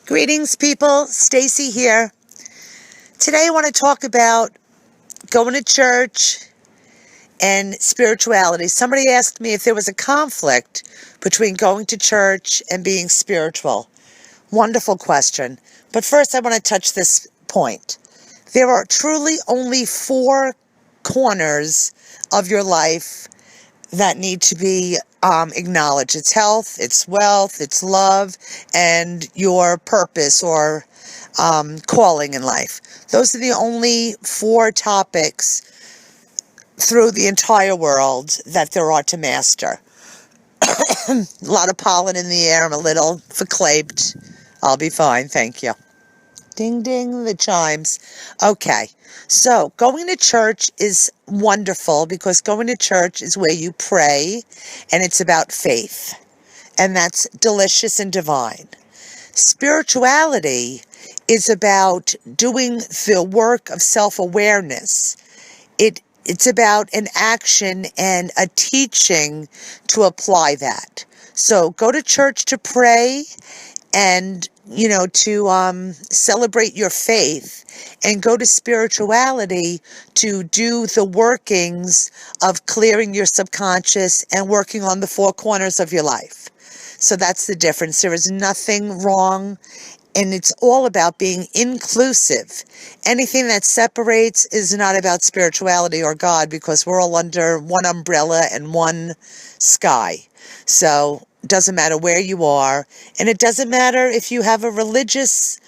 Greetings, people. Stacey here. Today I want to talk about going to church and spirituality. Somebody asked me if there was a conflict between going to church and being spiritual. Wonderful question. But first I want to touch this point. There are truly only four corners of your life that need to be acknowledged. It's health, it's wealth, it's love, and your purpose or calling in life. Those are the only four topics through the entire world that there are to master. A lot of pollen in the air. I'm a little verklempt. I'll be fine, thank you. Ding, ding, the chimes. Okay, so going to church is wonderful because going to church is where you pray and it's about faith. And that's delicious and divine. Spirituality is about doing the work of self-awareness. It's about an action and a teaching to apply that. So go to church to pray and, to celebrate your faith, and go to spirituality to do the workings of clearing your subconscious and working on the four corners of your life. So that's the difference. There is nothing wrong, and it's all about being inclusive. Anything that separates is not about spirituality or God, because we're all under one umbrella and one sky. So it doesn't matter where you are, and it doesn't matter if you have a religious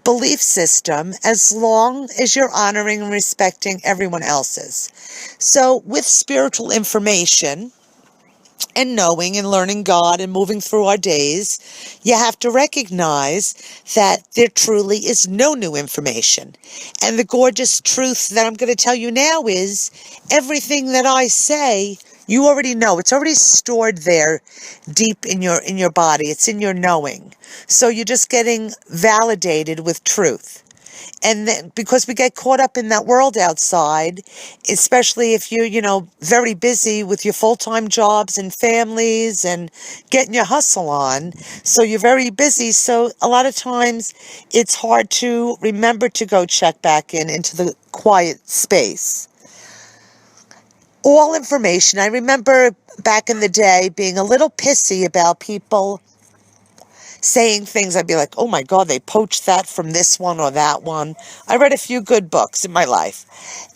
belief system, as long as you're honoring and respecting everyone else's. So with spiritual information and knowing and learning God and moving through our days, you have to recognize that there truly is no new information. And the gorgeous truth that I'm going to tell you now is everything that I say, you already know. It's already stored there deep in your body. It's in your knowing. So you're just getting validated with truth. And then, because we get caught up in that world outside, especially if you're, very busy with your full-time jobs and families and getting your hustle on. So you're very busy. So a lot of times it's hard to remember to go check back into the quiet space. All information. I remember back in the day being a little pissy about people saying things. I'd be like, oh my God, they poached that from this one or that one. I read a few good books in my life.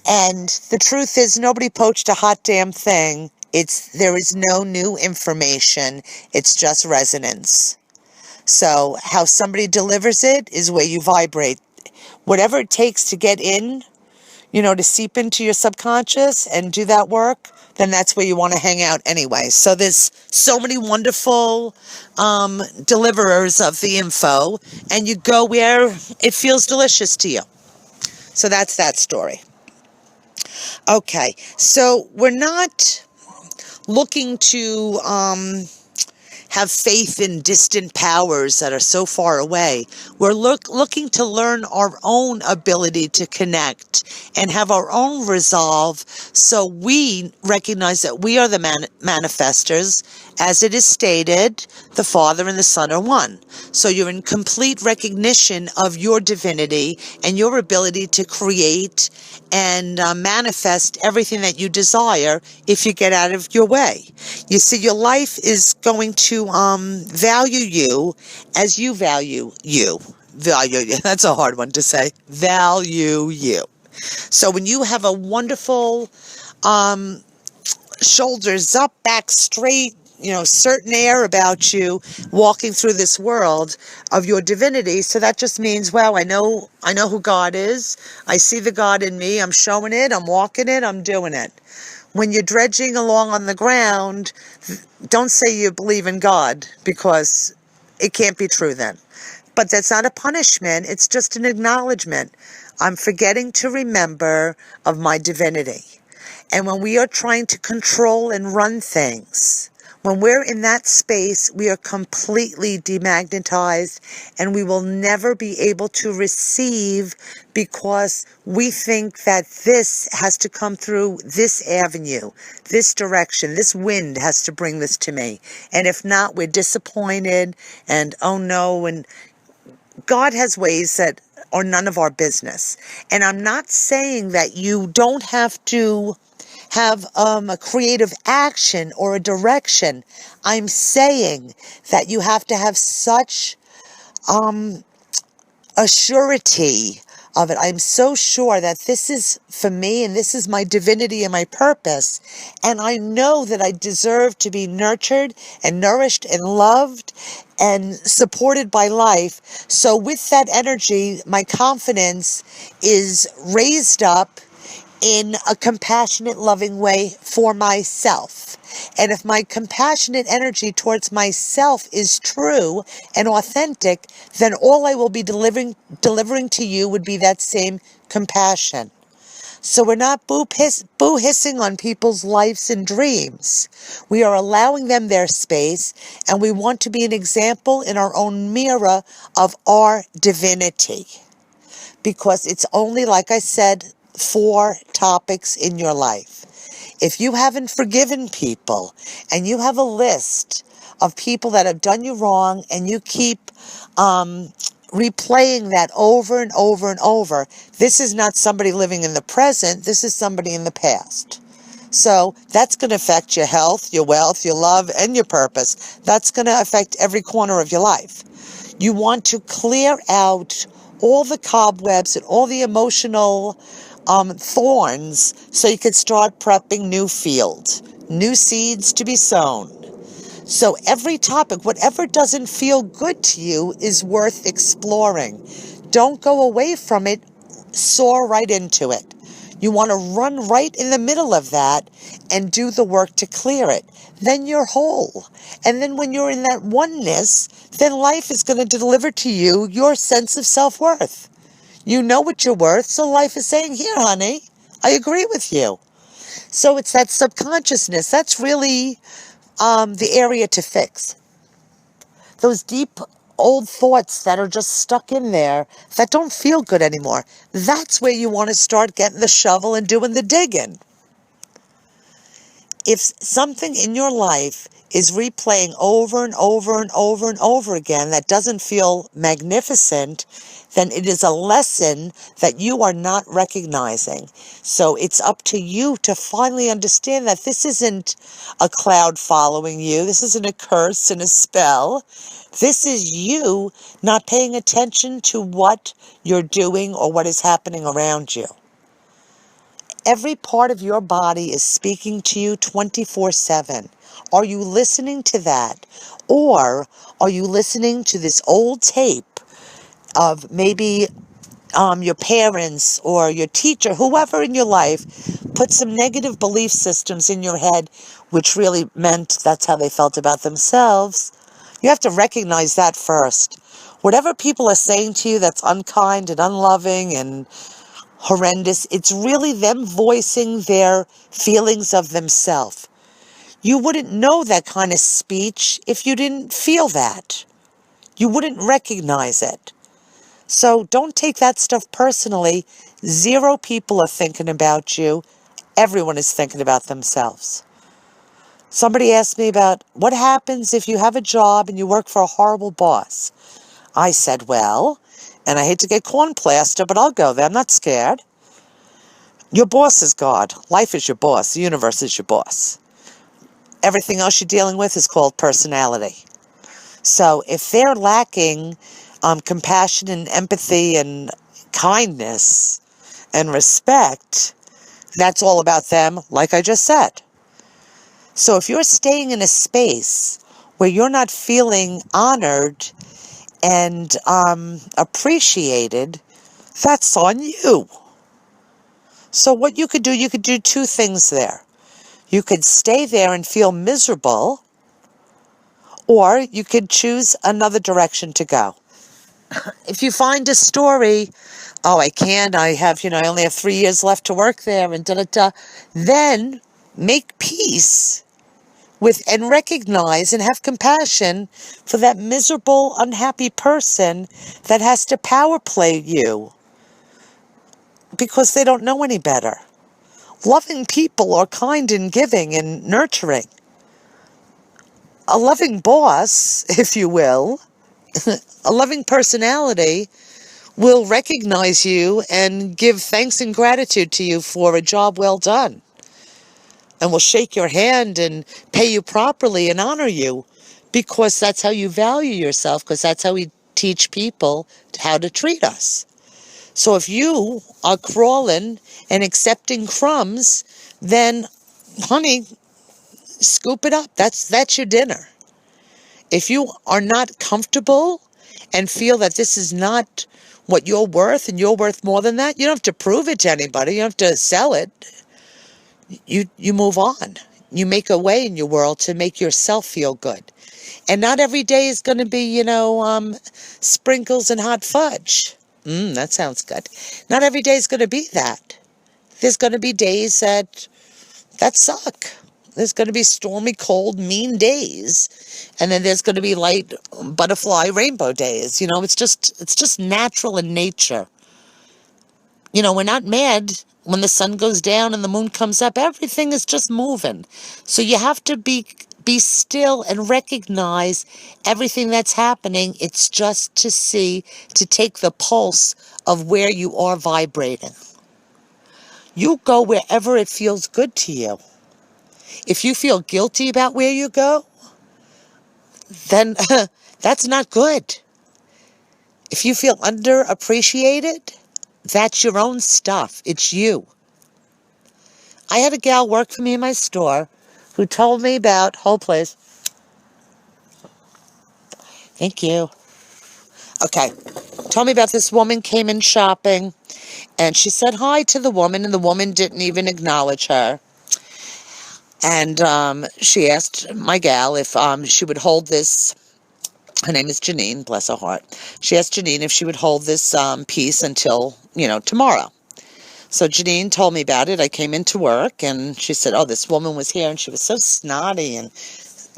And the truth is, nobody poached a hot damn thing. There is no new information. It's just resonance. So how somebody delivers it is where you vibrate. Whatever it takes to get in, to seep into your subconscious and do that work, then that's where you want to hang out anyway. So there's so many wonderful deliverers of the info, and you go where it feels delicious to you. So that's that story. Okay, so we're not looking to have faith in distant powers that are so far away. We're looking to learn our own ability to connect and have our own resolve, so we recognize that we are the manifestors. As it is stated, the Father and the Son are one. So you're in complete recognition of your divinity and your ability to create and manifest everything that you desire if you get out of your way. You see, your life is going to value you as you value you. Value you. That's a hard one to say. Value you. So when you have a wonderful shoulders up, back straight, certain air about you, walking through this world of your divinity. So that just means, wow, I know who God is. I see the God in me. I'm showing it. I'm walking it. I'm doing it. When you're dredging along on the ground, don't say you believe in God, because it can't be true then. But that's not a punishment. It's just an acknowledgement. I'm forgetting to remember of my divinity. And when we are trying to control and run things, when we're in that space, we are completely demagnetized, and we will never be able to receive, because we think that this has to come through this avenue, this direction, this wind has to bring this to me. And if not, we're disappointed and oh no, and God has ways that are none of our business. And I'm not saying that you don't have to have a creative action or a direction. I'm saying that you have to have such a surety of it. I'm so sure that this is for me and this is my divinity and my purpose. And I know that I deserve to be nurtured and nourished and loved and supported by life. So with that energy, my confidence is raised up in a compassionate, loving way for myself. And if my compassionate energy towards myself is true and authentic, then all I will be delivering to you would be that same compassion. So we're not boo hissing on people's lives and dreams. We are allowing them their space, and we want to be an example in our own mirror of our divinity. Because it's only, like I said, 4 topics in your life. If you haven't forgiven people and you have a list of people that have done you wrong and you keep replaying that over and over and over, this is not somebody living in the present, this is somebody in the past. So that's going to affect your health, your wealth, your love, and your purpose. That's going to affect every corner of your life. You want to clear out all the cobwebs and all the emotional thorns so you can start prepping new fields, new seeds to be sown. So every topic, whatever doesn't feel good to you, is worth exploring. Don't go away from it, soar right into it. You want to run right in the middle of that and do the work to clear it. Then you're whole. And then when you're in that oneness, then life is going to deliver to you your sense of self-worth. You know what you're worth, so life is saying, here, honey, I agree with you. So it's that subconsciousness. That's really the area to fix. Those deep old thoughts that are just stuck in there that don't feel good anymore. That's where you want to start getting the shovel and doing the digging. If something in your life is replaying over and over and over and over again that doesn't feel magnificent, then it is a lesson that you are not recognizing. So it's up to you to finally understand that this isn't a cloud following you. This isn't a curse and a spell. This is you not paying attention to what you're doing or what is happening around you. Every part of your body is speaking to you 24/7. Are you listening to that? Or are you listening to this old tape of maybe your parents or your teacher, whoever in your life, put some negative belief systems in your head, which really meant that's how they felt about themselves? You have to recognize that first. Whatever people are saying to you that's unkind and unloving and horrendous, it's really them voicing their feelings of themselves. You wouldn't know that kind of speech if you didn't feel that. You wouldn't recognize it. So don't take that stuff personally. 0 people are thinking about you. Everyone is thinking about themselves. Somebody asked me about what happens if you have a job and you work for a horrible boss. I said, well, and I hate to get corn plaster, but I'll go there. I'm not scared. Your boss is God. Life is your boss. The universe is your boss. Everything else you're dealing with is called personality. So if they're lacking compassion and empathy and kindness and respect, that's all about them, like I just said. So if you're staying in a space where you're not feeling honored and appreciated, that's on you. So what you could do 2 things there. You could stay there and feel miserable, or you could choose another direction to go. If you find a story, oh, I can't, I only have 3 years left to work there, and da-da-da, then make peace with and recognize and have compassion for that miserable, unhappy person that has to power play you because they don't know any better. Loving people are kind and giving and nurturing. A loving boss, if you will, A loving personality will recognize you and give thanks and gratitude to you for a job well done, and will shake your hand and pay you properly and honor you, because that's how you value yourself, because that's how we teach people how to treat us. So if you are crawling and accepting crumbs, then, honey, scoop it up. That's your dinner. If you are not comfortable and feel that this is not what you're worth and you're worth more than that, you don't have to prove it to anybody. You don't have to sell it. You move on. You make a way in your world to make yourself feel good. And not every day is going to be, sprinkles and hot fudge. That sounds good. Not every day is going to be that. There's going to be days that suck. There's going to be stormy, cold, mean days. And then there's going to be light butterfly rainbow days. It's just natural in nature. We're not mad when the sun goes down and the moon comes up. Everything is just moving. So you have to be still and recognize everything that's happening. It's just to take the pulse of where you are vibrating. You go wherever it feels good to you. If you feel guilty about where you go, then that's not good. If you feel underappreciated, that's your own stuff. It's you. I had a gal work for me in my store who told me about, hold please. Thank you. Okay. Told me about this woman came in shopping and she said hi to the woman and the woman didn't even acknowledge her. And she asked my gal if she would hold this. Her name is Janine, bless her heart. She asked Janine if she would hold this piece until, tomorrow. So Janine told me about it. I came into work and she said, oh, this woman was here and she was so snotty and,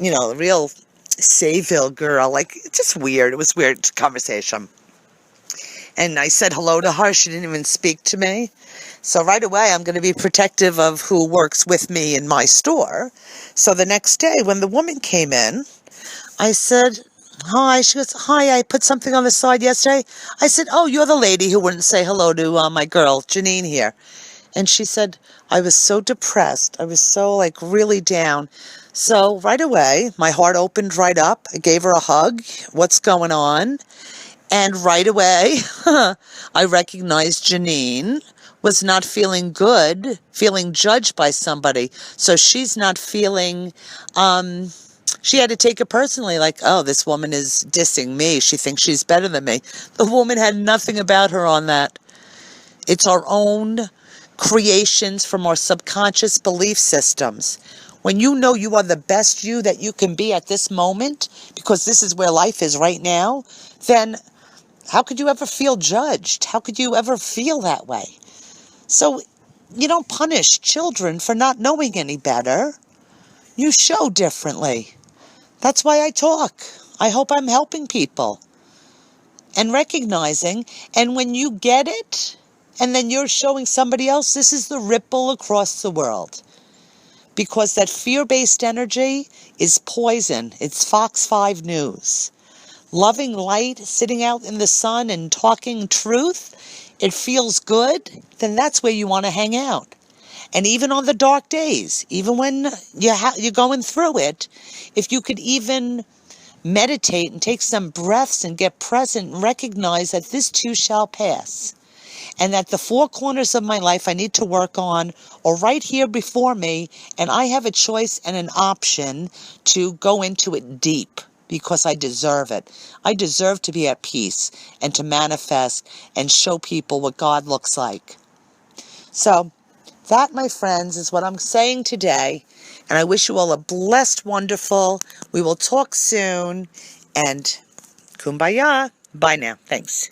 a real Sayville girl. Like, it's just weird. It was weird conversation. And I said hello to her. She didn't even speak to me. So right away, I'm going to be protective of who works with me in my store. So the next day when the woman came in, I said, hi. She goes, hi, I put something on the side yesterday. I said, oh, you're the lady who wouldn't say hello to my girl, Janine here. And she said, I was so depressed. I was so, really down. So right away, my heart opened right up. I gave her a hug. What's going on? And right away, I recognized Janine was not feeling good, feeling judged by somebody. So she's not feeling... she had to take it personally, like, oh, this woman is dissing me. She thinks she's better than me. The woman had nothing about her on that. It's our own creations from our subconscious belief systems. When you know you are the best you that you can be at this moment, because this is where life is right now, then how could you ever feel judged? How could you ever feel that way? So you don't punish children for not knowing any better. You show differently. That's why I talk. I hope I'm helping people and recognizing. And when you get it, and then you're showing somebody else, this is the ripple across the world. Because that fear-based energy is poison. It's Fox 5 News. Loving light, sitting out in the sun and talking truth, it feels good, then that's where you want to hang out. And even on the dark days, even when you're going through it, if you could even meditate and take some breaths and get present and recognize that this too shall pass. And that the four corners of my life I need to work on are right here before me, and I have a choice and an option to go into it deep because I deserve it. I deserve to be at peace and to manifest and show people what God looks like. So that, my friends, is what I'm saying today. And I wish you all a blessed, wonderful. We will talk soon. And kumbaya. Bye now. Thanks.